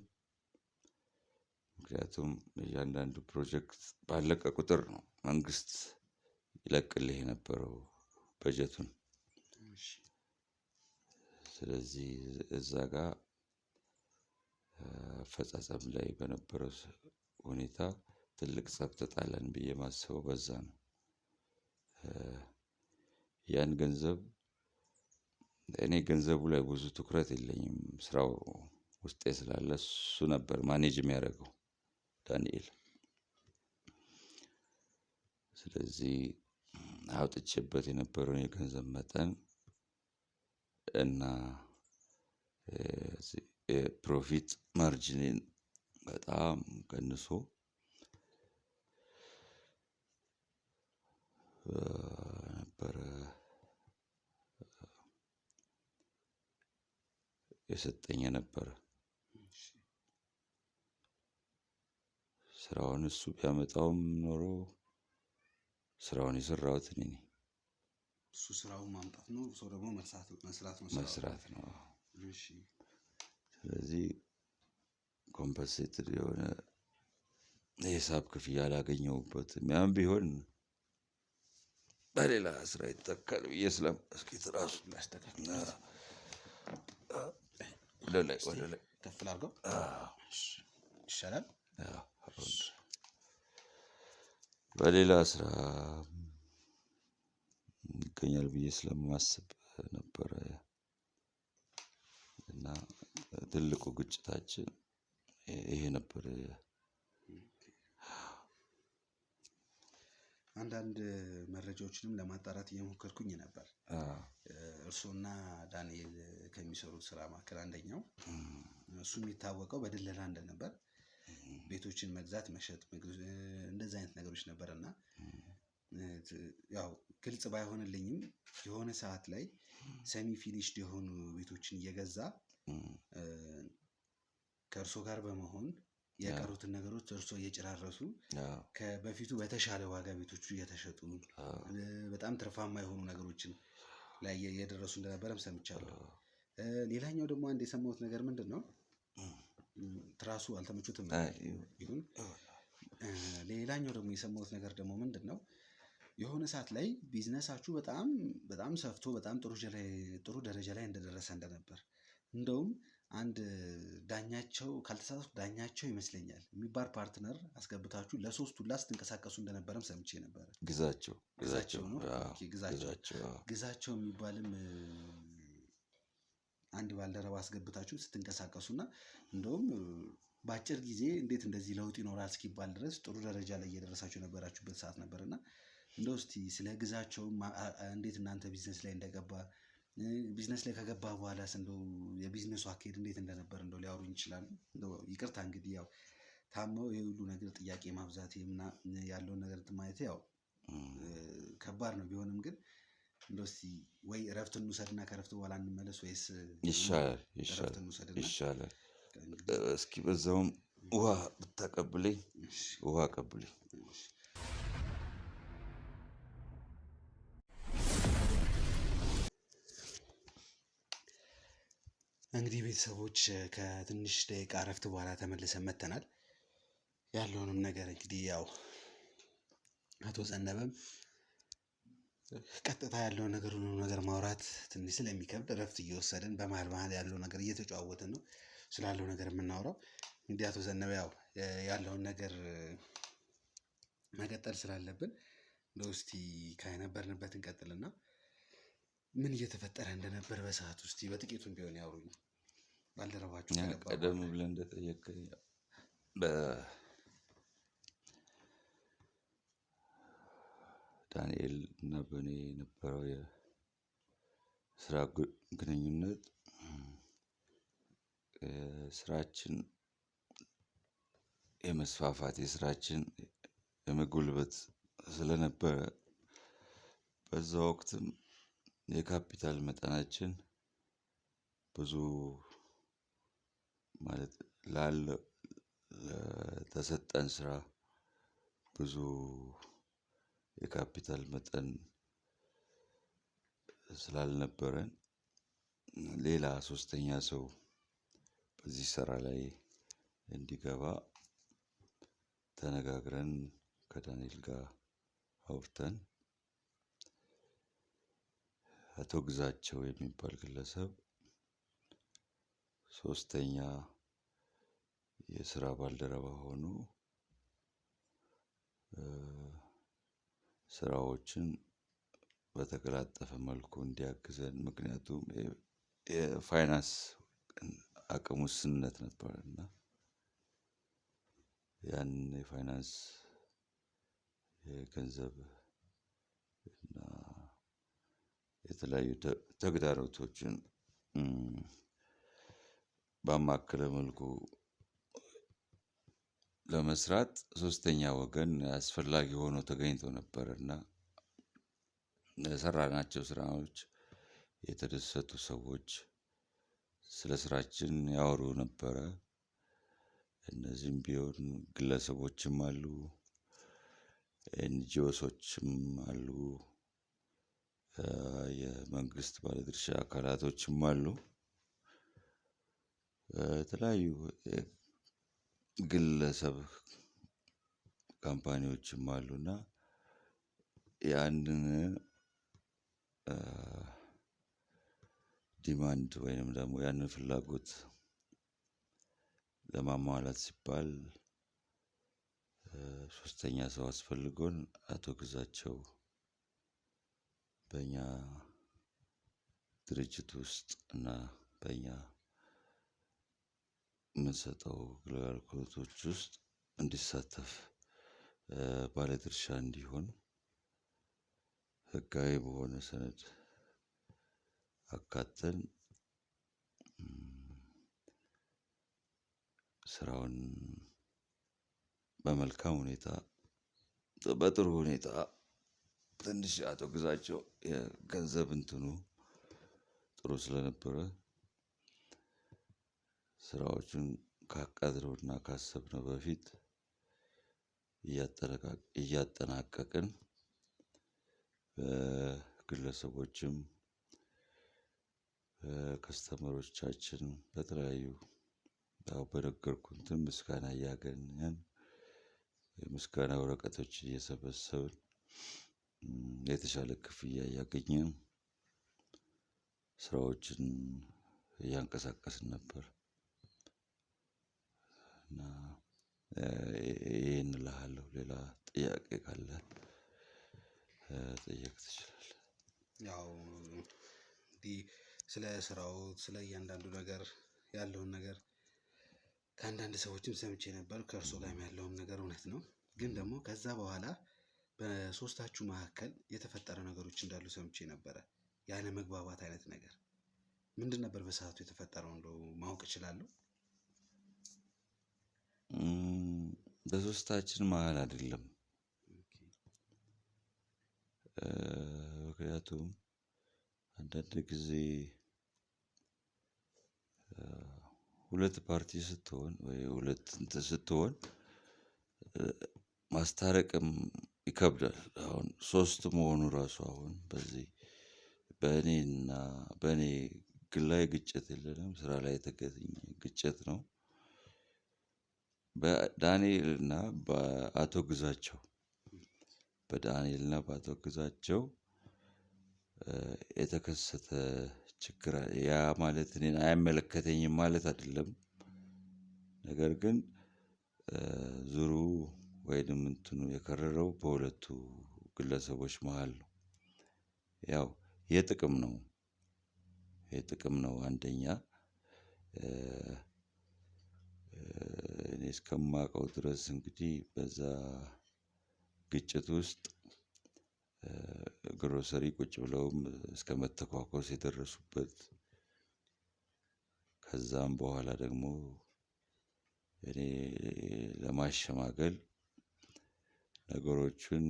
ምክንያቱም እያንዳንዱ ፕሮጀክት ባለቀ ቁጥር ነው መንግስት ይለቅልህ የነበረው በጀቱን። ስለዚህ እዛ ጋር አፈጻጸም ላይ በነበረው ሁኔታ ትልቅ ጸብ ተጣላን ብዬ ማስበው በዛ ነው። ያን ገንዘብ እኔ ገንዘቡ ላይ ብዙ ትኩረት የለኝም። ስራው ውስጤ ስላለ እሱ ነበር ማኔጅ የሚያደርገው ዳንኤል። ስለዚህ አውጥቼበት የነበረውን የገንዘብ መጠን እና የፕሮፊት ማርጂንን በጣም ቀንሶ ነበረ የሰጠኝ ነበረ። ስራውን እሱ ቢያመጣውም ኖሮ ስራውን የሰራሁት እኔ ነኝ። እሱ ስራውን ማምጣት ነው፣ ሰው ደግሞ መስራት ነው። እሺ። ስለዚህ ኮምፐንሴትድ የሆነ የሂሳብ ክፍያ አላገኘሁበትም። ያም ቢሆን በሌላ ስራ ይተካል ብዬ ስለማስኬት ራሱ ወደ ላይ ከፍ ላድርገው ይሻላል። በሌላ ስራ ይገኛል ብዬ ስለማስብ ነበረ እና ትልቁ ግጭታችን ይሄ ነበር። አንዳንድ መረጃዎችንም ለማጣራት እየሞከርኩኝ ነበር። እርሶና ዳንኤል ከሚሰሩት ስራ መካከል አንደኛው እሱ የሚታወቀው በድለላ እንደነበር፣ ቤቶችን መግዛት፣ መሸጥ፣ እንደዚህ አይነት ነገሮች ነበር እና ያው ግልጽ ባይሆንልኝም የሆነ ሰዓት ላይ ሰሚ ፊኒሽድ የሆኑ ቤቶችን እየገዛ ከእርሶ ጋር በመሆን የቀሩትን ነገሮች እርሶ እየጨራረሱ ከበፊቱ በተሻለ ዋጋ ቤቶቹ እየተሸጡ በጣም ትርፋማ የሆኑ ነገሮችን ላይ እየደረሱ እንደነበረም ሰምቻለሁ። ሌላኛው ደግሞ አንድ የሰማሁት ነገር ምንድን ነው፣ ትራሱ አልተመቹትም ይሁን። ሌላኛው ደግሞ የሰማሁት ነገር ደግሞ ምንድን ነው፣ የሆነ ሰዓት ላይ ቢዝነሳችሁ በጣም በጣም ሰፍቶ በጣም ጥሩ ደረጃ ላይ እንደደረሰ እንደነበር፣ እንደውም አንድ ዳኛቸው ካልተሳሳትኩ ዳኛቸው ይመስለኛል የሚባል ፓርትነር አስገብታችሁ ለሶስት ሁላ ስትንቀሳቀሱ እንደነበረም ሰምቼ ነበር። ግዛቸው ነው። ግዛቸው የሚባልም አንድ ባልደረባ አስገብታችሁ ስትንቀሳቀሱና እንደውም በአጭር ጊዜ እንዴት እንደዚህ ለውጥ ይኖራል እስኪባል ድረስ ጥሩ ደረጃ ላይ እየደረሳችሁ የነበራችሁበት ሰዓት ነበርና እንደው እስቲ ስለ ግዛቸው እንዴት እናንተ ቢዝነስ ላይ እንደገባ፣ ቢዝነስ ላይ ከገባ በኋላስ እንደው የቢዝነሱ አካሄድ እንዴት እንደነበር እንደው ሊያወሩኝ ይችላሉ? እንደው ይቅርታ እንግዲህ ያው ታመው ይሄ ሁሉ ነገር ጥያቄ ማብዛት ያለውን ነገር ማየት ያው ከባድ ነው። ቢሆንም ግን እንደው እስቲ ወይ እረፍት እንውሰድና ከእረፍት በኋላ እንመለስ፣ ወይስ ይሻላል? እስኪ በዛውም ውሃ ብታቀብለኝ። ውሃ አቀብለኝ። እንግዲህ ቤተሰቦች ከትንሽ ደቂቃ እረፍት በኋላ ተመልሰን መጥተናል። ያለውንም ነገር እንግዲህ ያው አቶ ዘነበም ቀጥታ ያለውን ነገር ሁሉ ነገር ማውራት ትንሽ ስለሚከብድ እረፍት እየወሰድን በመሀል ያለው ነገር እየተጨዋወትን ነው ስላለው ነገር የምናወራው። እንግዲህ አቶ ዘነበ ያው ያለውን ነገር መቀጠል ስላለብን እንደው እስቲ ከነበርንበት እንቀጥልና ምን እየተፈጠረ እንደነበር በሰዓት ውስጥ በጥቂቱም ቢሆን ያውሩኝ። ባልደረባችሁ ቀደም ብለን እንደጠየቀኝ ዳንኤል እና በእኔ የነበረው የስራ ግንኙነት ስራችን የመስፋፋት የስራችን የመጎልበት ስለነበረ በዛ ወቅትም የካፒታል መጠናችን ብዙ ማለት ለተሰጠን ስራ ብዙ የካፒታል መጠን ስላልነበረን ሌላ ሶስተኛ ሰው በዚህ ስራ ላይ እንዲገባ ተነጋግረን ከዳንኤል ጋር አውርተን አቶ ግዛቸው የሚባል ግለሰብ ሶስተኛ የስራ ባልደረባ ሆኖ ስራዎችን በተቀላጠፈ መልኩ እንዲያግዘን። ምክንያቱም የፋይናንስ አቅም ውስንነት ነበር እና ያንን የፋይናንስ የገንዘብ እና የተለያዩ ተግዳሮቶችን ባማከለ መልኩ ለመስራት ሶስተኛ ወገን አስፈላጊ ሆኖ ተገኝቶ ነበር እና የሰራናቸው ስራዎች የተደሰቱ ሰዎች ስለ ስራችን ያወሩ ነበረ። እነዚህም ቢሆን ግለሰቦችም አሉ፣ ኤንጂኦሶችም አሉ፣ የመንግስት ባለድርሻ አካላቶችም አሉ፣ የተለያዩ ግለሰብ ካምፓኒዎችም አሉና ያንን ዲማንድ ወይንም ደግሞ ያንን ፍላጎት ለማሟላት ሲባል ሶስተኛ ሰው አስፈልጎን አቶ ግዛቸው በእኛ ድርጅት ውስጥ እና በእኛ የምንሰጠው አገልግሎቶች ውስጥ እንዲሳተፍ ባለድርሻ እንዲሆን ህጋዊ በሆነ ሰነድ አካተን ስራውን በመልካም ሁኔታ በጥሩ ሁኔታ ትንሽ አቶ ግዛቸው የገንዘብ እንትኑ ጥሩ ስለነበረ ስራዎቹን ካቀድነውና ካሰብነው በፊት እያጠናቀቅን ግለሰቦችም ከስተመሮቻችን በተለያዩ በነገርኩህ እንትን ምስጋና እያገኘን የምስጋና ወረቀቶችን እየሰበሰብን የተሻለ ክፍያ እያገኘን ስራዎችን እያንቀሳቀስን ነበር እና ይሄን እልሃለሁ። ሌላ ጥያቄ ካለ ጠየቅ ትችላለህ። ያው እንግዲህ ስለ ስራው ስለ እያንዳንዱ ነገር ያለውን ነገር ከአንዳንድ ሰዎችም ሰምቼ ነበር። ከእርሶ ጋርም ያለውን ነገር እውነት ነው። ግን ደግሞ ከዛ በኋላ በሶስታችሁ መካከል የተፈጠረ ነገሮች እንዳሉ ሰምቼ ነበረ። ያለ መግባባት አይነት ነገር ምንድን ነበር በሰዓቱ የተፈጠረው? እንደው ማወቅ እችላለሁ? በሶስታችን መሃል አይደለም። ምክንያቱም አንዳንድ ጊዜ ሁለት ፓርቲ ስትሆን ወይ ሁለት እንትን ስትሆን ማስታረቅም ይከብዳል። አሁን ሶስት መሆኑ ራሱ አሁን በዚህ በእኔና በእኔ ግላዊ ግጭት የለንም፣ ስራ ላይ የተገኘ ግጭት ነው። በዳንኤልና በአቶ ግዛቸው በአቶ ግዛቸው የተከሰተ ችግር ያ ማለት እኔን አይመለከተኝም ማለት አይደለም። ነገር ግን ዙሩ ወይንም እንትኑ የከረረው በሁለቱ ግለሰቦች መሃል ነው። ያው የጥቅም ነው አንደኛ እኔ እስከማውቀው ድረስ እንግዲህ በዛ ግጭት ውስጥ ግሮሰሪ ቁጭ ብለውም እስከመተኳኮስ የደረሱበት፣ ከዛም በኋላ ደግሞ እኔ ለማሸማገል ነገሮችን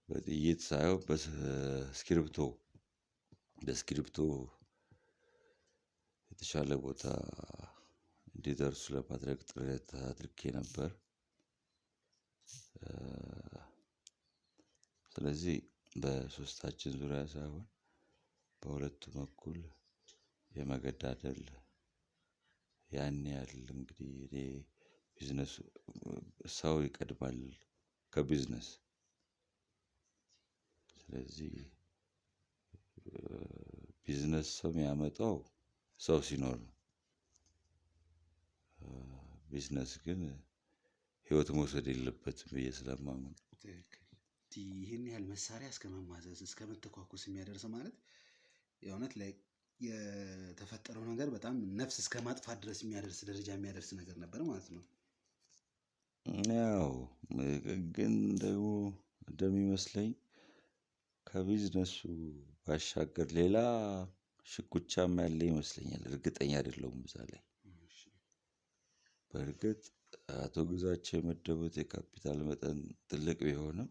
በጥይት ሳይሆን በስክሪፕቶ የተሻለ ቦታ እንዲደርሱ ለማድረግ ጥረት አድርጌ ነበር። ስለዚህ በሶስታችን ዙሪያ ሳይሆን በሁለቱ በኩል የመገዳደል ያን ያህል እንግዲህ እኔ ቢዝነስ ሰው ይቀድማል ከቢዝነስ። ስለዚህ ቢዝነስ ሰው የሚያመጣው ሰው ሲኖር ነው። ቢዝነስ ግን ህይወት መውሰድ የለበትም ብዬ ስለማምን ይህን ያህል መሳሪያ እስከ መማዘዝ እስከ መተኳኮስ የሚያደርስ ማለት የእውነት ላይ የተፈጠረው ነገር በጣም ነፍስ እስከ ማጥፋት ድረስ የሚያደርስ ደረጃ የሚያደርስ ነገር ነበር ማለት ነው። ያው ግን ደግሞ እንደሚመስለኝ ከቢዝነሱ ባሻገር ሌላ ሽኩቻም ያለ ይመስለኛል። እርግጠኛ አይደለሁም እዛ ላይ። በእርግጥ አቶ ግዛቸው የመደቡት የካፒታል መጠን ትልቅ ቢሆንም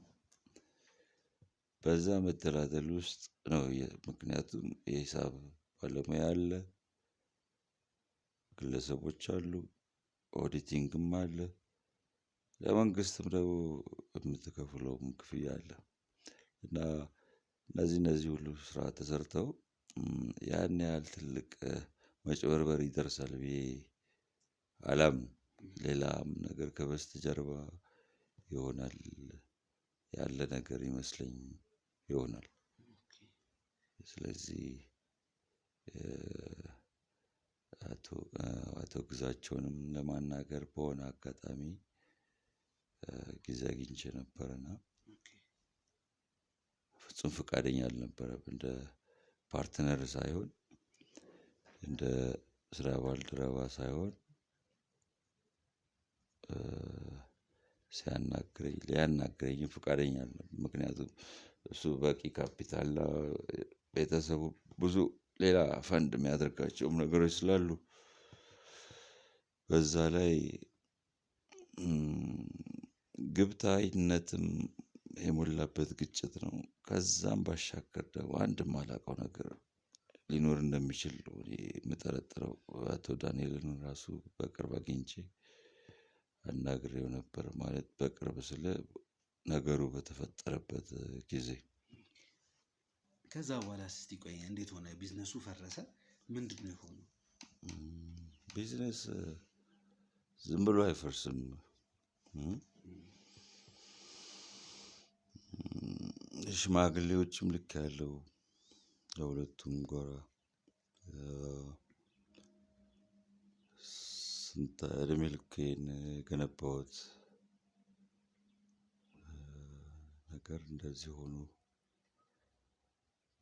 በዛ መደላደል ውስጥ ነው። ምክንያቱም የሂሳብ ባለሙያ አለ፣ ግለሰቦች አሉ፣ ኦዲቲንግም አለ፣ ለመንግስትም ደግሞ የምትከፍለውም ክፍያ አለ እና እነዚህ ሁሉ ስራ ተሰርተው ያን ያህል ትልቅ መጭበርበር ይደርሳል ብዬ አላምንም። ሌላም ነገር ከበስተጀርባ ይሆናል ያለ ነገር ይመስለኝ ይሆናል። ስለዚህ አቶ ግዛቸውንም ለማናገር በሆነ አጋጣሚ ጊዜ አግኝቼ ነበርና ፍጹም ፈቃደኛ አልነበረም። እንደ ፓርትነር ሳይሆን እንደ ስራ ባልደረባ ሳይሆን ሊያናግረኝ ፈቃደኛ አልነበረም። ምክንያቱም እሱ በቂ ካፒታል ቤተሰቡ ብዙ ሌላ ፈንድ የሚያደርጋቸውም ነገሮች ስላሉ በዛ ላይ ግብታዊነትም የሞላበት ግጭት ነው። ከዛም ባሻገር ደግሞ አንድ የማላውቀው ነገር ሊኖር እንደሚችል ነው የምጠረጥረው። አቶ ዳንኤልን ራሱ በቅርብ አግኝቼ አናግሬው ነበር። ማለት በቅርብ ስለ ነገሩ በተፈጠረበት ጊዜ። ከዛ በኋላ እስቲ ቆይ እንዴት ሆነ? ቢዝነሱ ፈረሰ? ምንድነው የሆነው? ቢዝነስ ዝም ብሎ አይፈርስም። ሽማግሌዎችም ልክ ያለው ለሁለቱም ጎራ ስንት እድሜ ልኬን የገነባሁት ነገር እንደዚህ ሆኖ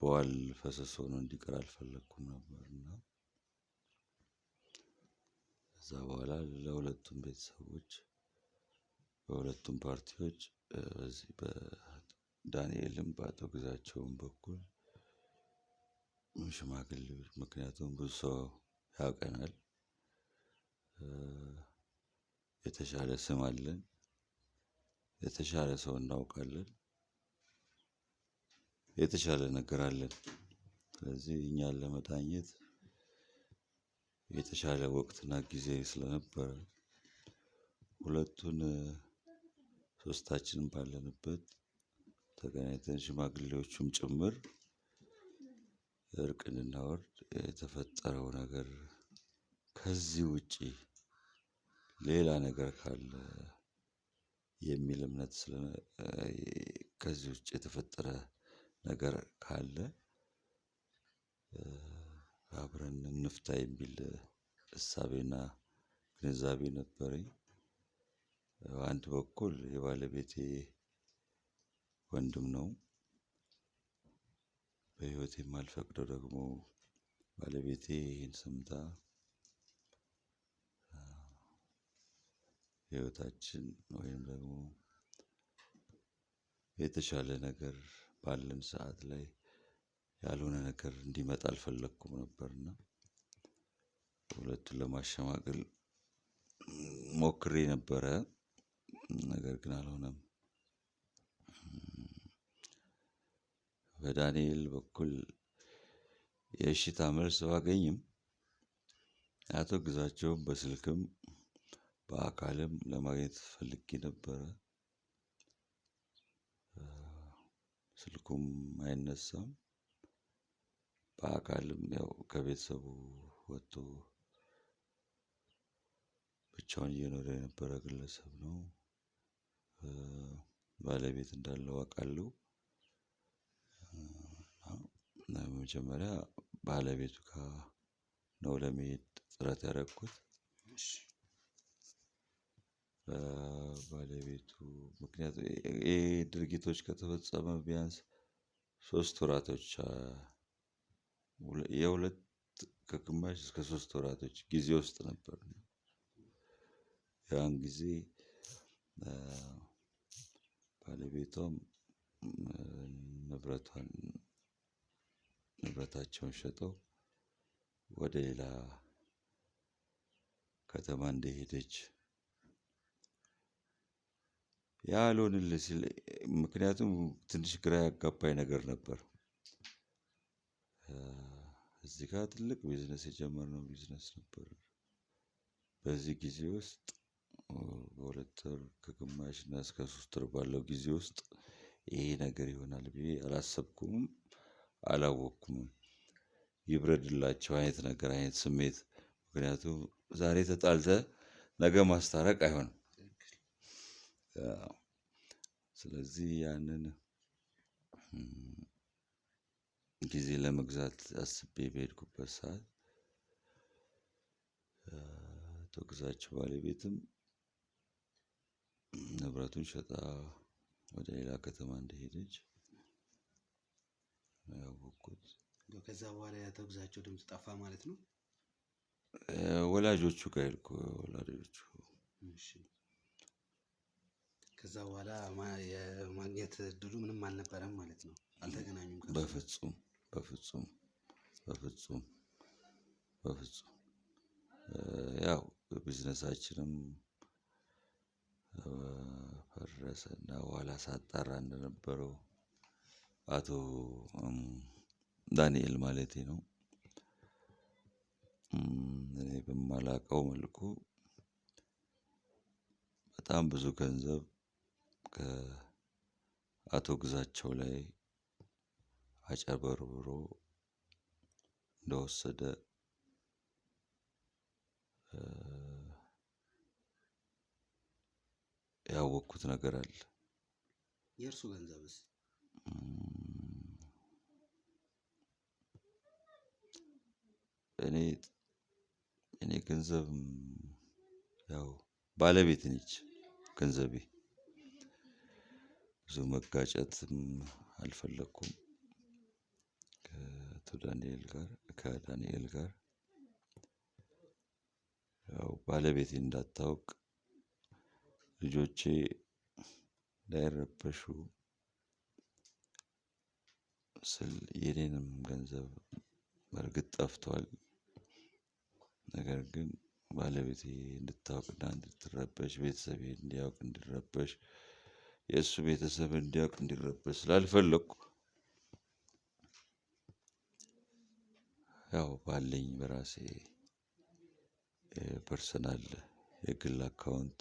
በዋል ፈሰስ ሆኖ እንዲቀር አልፈለኩም ነበርና ከዛ በኋላ ለሁለቱም ቤተሰቦች በሁለቱም ፓርቲዎች በዚህ በዳንኤልም በአቶ ግዛቸውም በኩል ሽማግሌዎች፣ ምክንያቱም ብዙ ሰው ያውቀናል፣ የተሻለ ስም አለን፣ የተሻለ ሰው እናውቃለን፣ የተሻለ ነገር አለን። ስለዚህ እኛን ለመዳኘት የተሻለ ወቅትና ጊዜ ስለነበረ ሁለቱን ሶስታችንም ባለንበት ተገናኝተን ሽማግሌዎቹም ጭምር እርቅ እንድናወርድ የተፈጠረው ነገር ከዚህ ውጪ ሌላ ነገር ካለ የሚል እምነት ከዚህ ውጪ የተፈጠረ ነገር ካለ አብረን እንፍታ የሚል እሳቤና ግንዛቤ ነበረኝ። አንድ በኩል የባለቤቴ ወንድም ነው። በህይወቴ የማልፈቅደው ደግሞ ባለቤቴ ይህን ሰምታ ህይወታችን ወይም ደግሞ የተሻለ ነገር ባለን ሰዓት ላይ ያልሆነ ነገር እንዲመጣ አልፈለኩም ነበርና ሁለቱን ለማሸማገል ሞክሬ ነበረ። ነገር ግን አልሆነም። በዳንኤል በኩል የእሽታ መልስ ባገኝም አቶ ግዛቸውን በስልክም በአካልም ለማግኘት ፈልጌ ነበረ። ስልኩም አይነሳም። በአካልም ያው ከቤተሰቡ ወጥቶ ብቻውን እየኖረ የነበረ ግለሰብ ነው። ባለቤት እንዳለው አውቃለሁ። መጀመሪያ ባለቤቱ ጋር ነው ለመሄድ ጥረት ያደረኩት። ባለቤቱ ምክንያቱም ይሄ ድርጊቶች ከተፈጸመ ቢያንስ 3 ወራቶች የሁለት ከግማሽ እስከ 3 ወራቶች ጊዜ ውስጥ ነበር። ያን ጊዜ ባለቤቷም ንብረታቸውን ሸጠው ወደ ሌላ ከተማ እንደሄደች ያልሆንልህ ሲል ምክንያቱም ትንሽ ግራ ያጋባኝ ነገር ነበር። እዚህ ጋር ትልቅ ቢዝነስ የጀመርነው ቢዝነስ ነበር። በዚህ ጊዜ ውስጥ በ2 ወር ከግማሽ እና እስከ 3 ወር ባለው ጊዜ ውስጥ ይሄ ነገር ይሆናል ብዬ አላሰብኩም፣ አላወቅኩም። ይብረድላቸው አይነት ስሜት። ምክንያቱም ዛሬ ተጣልተህ ነገ ማስታረቅ አይሆንም። ስለዚህ ያንን ጊዜ ለመግዛት አስቤ በሄድኩበት ሰዓት አቶ ግዛቸው ባለቤትም ንብረቱን ሸጣ ወደ ሌላ ከተማ እንደሄደች ያወቅኩት። ከዛ በኋላ የአቶ ግዛቸው ድምፅ ጠፋ ማለት ነው። ወላጆቹ ጋር ሄድኩ። ወላጆቹ ከዛ በኋላ የማግኘት እድሉ ምንም አልነበረም ማለት ነው። አልተገናኙም። በፍጹም። ያው ቢዝነሳችንም ፈረሰና ኋላ ሳጣራ እንደነበረው አቶ ዳንኤል ማለቴ ነው እኔ በማላውቀው መልኩ በጣም ብዙ ገንዘብ ከአቶ ግዛቸው ላይ አጭበርብሮ እንደወሰደ ያወቅኩት ነገር አለ። የእርሱ ገንዘብስ? እኔ ገንዘብ ያው ባለቤቴ ነች ገንዘቤ። ብዙ መጋጨትም አልፈለኩም ከዳንኤል ጋር ያው ባለቤቴ እንዳታውቅ ልጆቼ እንዳይረበሹ ስል የኔንም ገንዘብ በእርግጥ ጠፍቷል። ነገር ግን ባለቤቴ እንድታውቅና እንድትረበሽ፣ ቤተሰቤ እንዲያውቅ እንዲረበሽ፣ የእሱ ቤተሰብ እንዲያውቅ እንዲረበሽ ስላልፈለኩ ያው ባለኝ በራሴ ፐርሰናል የግል አካውንት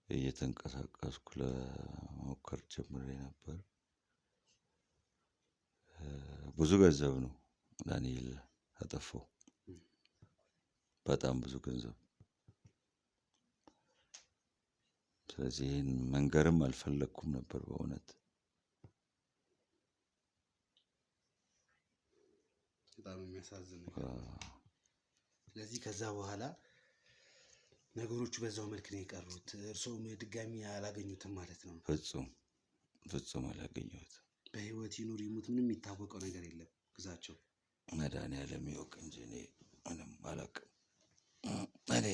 እየተንቀሳቀስኩ ለመሞከር ጀምሬ ነበር። ብዙ ገንዘብ ነው ዳንኤል ያጠፋው፣ በጣም ብዙ ገንዘብ። ስለዚህ ይህን መንገርም አልፈለኩም ነበር በእውነት። በጣም የሚያሳዝን ነው። ስለዚህ ከዛ በኋላ ነገሮቹ በዛው መልክ ነው የቀሩት። እርስዎም ድጋሚ አላገኙትም ማለት ነው? ፍጹም አላገኘሁትም። በህይወት ይኑር ይሙት ምንም የሚታወቀው ነገር የለም። ግዛቸው መድኃኒዓለም ይወቅ እንጂ እኔ ምንም አላውቅም። እኔ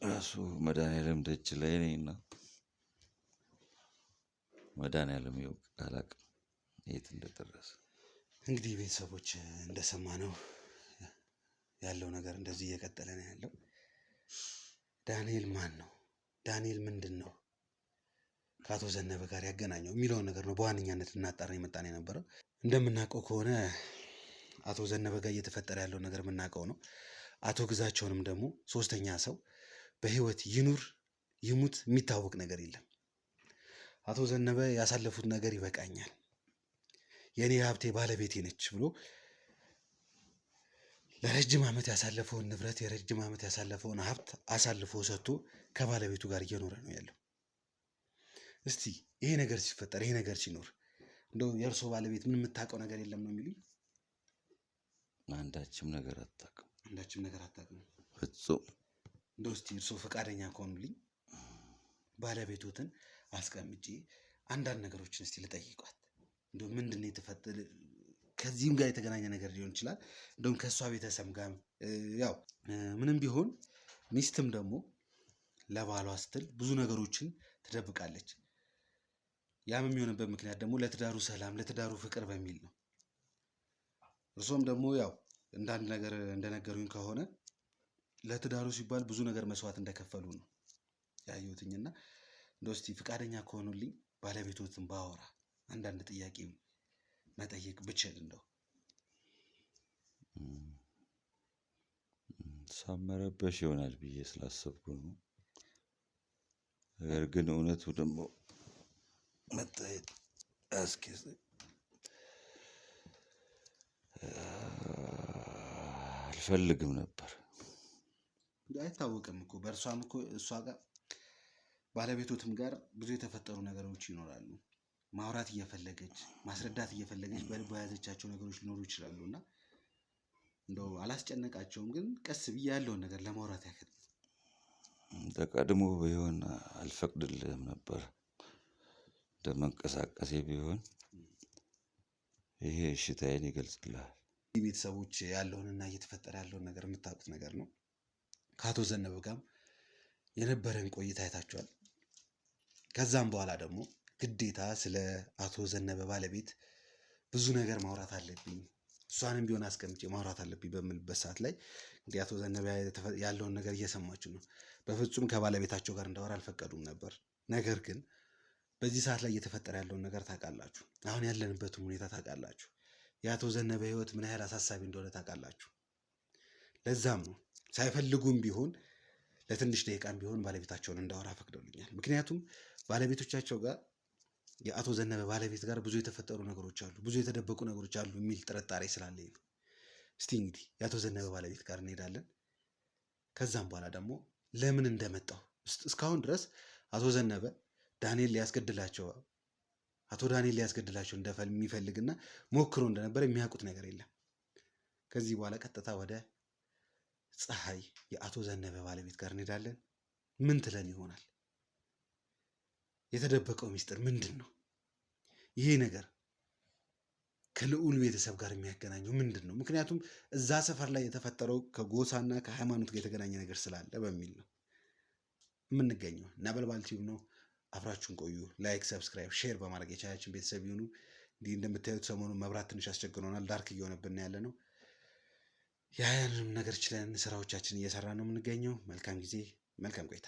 ራሱ መድኃኒዓለም ደጅ ላይ ነኝና መድኃኒዓለም ይወቅ፣ አላውቅም የት እንደደረሰ። እንግዲህ ቤተሰቦች እንደሰማነው ያለው ነገር እንደዚህ እየቀጠለ ነው ያለው። ዳንኤል ማን ነው? ዳንኤል ምንድን ነው ከአቶ ዘነበ ጋር ያገናኘው የሚለውን ነገር ነው በዋነኛነት ልናጣራ የመጣን የነበረው። እንደምናውቀው ከሆነ አቶ ዘነበ ጋር እየተፈጠረ ያለው ነገር የምናውቀው ነው። አቶ ግዛቸውንም ደግሞ ሶስተኛ ሰው በህይወት ይኑር ይሙት የሚታወቅ ነገር የለም። አቶ ዘነበ ያሳለፉት ነገር ይበቃኛል፣ የኔ ሀብቴ ባለቤቴ ነች ብሎ ለረጅም ዓመት ያሳለፈውን ንብረት የረጅም ዓመት ያሳለፈውን ሀብት አሳልፎ ሰጥቶ ከባለቤቱ ጋር እየኖረ ነው ያለው። እስቲ ይሄ ነገር ሲፈጠር ይሄ ነገር ሲኖር እንደው የእርሶ ባለቤት ምን የምታውቀው ነገር የለም ነው የሚሉኝ? አንዳችም ነገር አታውቅም። አንዳችም ነገር አታውቅም። ፍጹም እንደው እስቲ እርስዎ ፈቃደኛ ከሆኑልኝ ባለቤቶትን አስቀምጬ አንዳንድ ነገሮችን እስቲ ልጠይቋት። እንደው ምንድን ነው የተፈጠረ ከዚህም ጋር የተገናኘ ነገር ሊሆን ይችላል። እንደውም ከእሷ ቤተሰብ ጋር ያው ምንም ቢሆን ሚስትም ደግሞ ለባሏ ስትል ብዙ ነገሮችን ትደብቃለች። ያም የሚሆንበት ምክንያት ደግሞ ለትዳሩ ሰላም፣ ለትዳሩ ፍቅር በሚል ነው። እርሶም ደግሞ ያው እንዳንድ ነገር እንደነገሩኝ ከሆነ ለትዳሩ ሲባል ብዙ ነገር መስዋዕት እንደከፈሉ ነው ያየሁትኝና እንደው እስቲ ፈቃደኛ ከሆኑልኝ ባለቤቶትን ባወራ አንዳንድ ጥያቄ መጠየቅ ብችል እንደው ሳመረበሽ ይሆናል ብዬ ስላሰብኩ ነው። ነገር ግን እውነቱ ደግሞ መታየት አልፈልግም ነበር። አይታወቅም እኮ በእርሷም እኮ እሷ ጋር ባለቤቶትም ጋር ብዙ የተፈጠሩ ነገሮች ይኖራሉ። ማውራት እየፈለገች ማስረዳት እየፈለገች በልቧ የያዘቻቸው ነገሮች ሊኖሩ ይችላሉ እና እንደው አላስጨነቃቸውም፣ ግን ቀስ ብዬ ያለውን ነገር ለማውራት ያክል እንደ ቀድሞ ቢሆን አልፈቅድልህም ነበር። እንደ መንቀሳቀሴ ቢሆን ይሄ እሽታዬን ይገልጽልሃል። ቤተሰቦች ያለውንና እየተፈጠረ ያለውን ነገር የምታውቁት ነገር ነው። ከአቶ ዘነበ ጋርም የነበረን ቆይታ አይታችኋል። ከዛም በኋላ ደግሞ ግዴታ ስለ አቶ ዘነበ ባለቤት ብዙ ነገር ማውራት አለብኝ፣ እሷንም ቢሆን አስቀምጬ ማውራት አለብኝ በምልበት ሰዓት ላይ እንግዲህ አቶ ዘነበ ያለውን ነገር እየሰማችሁ ነው። በፍጹም ከባለቤታቸው ጋር እንዳወራ አልፈቀዱም ነበር። ነገር ግን በዚህ ሰዓት ላይ እየተፈጠረ ያለውን ነገር ታውቃላችሁ። አሁን ያለንበትም ሁኔታ ታውቃላችሁ። የአቶ ዘነበ ህይወት ምን ያህል አሳሳቢ እንደሆነ ታውቃላችሁ። ለዛም ነው ሳይፈልጉም ቢሆን ለትንሽ ደቂቃም ቢሆን ባለቤታቸውን እንዳወራ ፈቅደውልኛል። ምክንያቱም ባለቤቶቻቸው ጋር የአቶ ዘነበ ባለቤት ጋር ብዙ የተፈጠሩ ነገሮች አሉ፣ ብዙ የተደበቁ ነገሮች አሉ የሚል ጥርጣሬ ስላለኝ ነው። እስቲ እንግዲህ የአቶ ዘነበ ባለቤት ጋር እንሄዳለን። ከዛም በኋላ ደግሞ ለምን እንደመጣው እስካሁን ድረስ አቶ ዘነበ ዳንኤል ሊያስገድላቸው እንደሚፈልግና ሞክሮ እንደነበር የሚያውቁት ነገር የለም። ከዚህ በኋላ ቀጥታ ወደ ፀሐይ የአቶ ዘነበ ባለቤት ጋር እንሄዳለን። ምን ትለን ይሆናል? የተደበቀው ሚስጥር ምንድን ነው? ይሄ ነገር ከልዑል ቤተሰብ ጋር የሚያገናኘው ምንድን ነው? ምክንያቱም እዛ ሰፈር ላይ የተፈጠረው ከጎሳና ከሃይማኖት ጋር የተገናኘ ነገር ስላለ በሚል ነው የምንገኘው። ነበልባል ቲዩብ ነው። አብራችሁን ቆዩ። ላይክ፣ ሰብስክራይብ፣ ሼር በማድረግ የቻናላችን ቤተሰብ ይሁኑ። እንዲህ እንደምታዩት ሰሞኑን መብራት ትንሽ አስቸግሮናል። ዳርክ እየሆነብን ያለ ነው። ያንንም ነገር ችለን ስራዎቻችን እየሰራ ነው የምንገኘው። መልካም ጊዜ፣ መልካም ቆይታ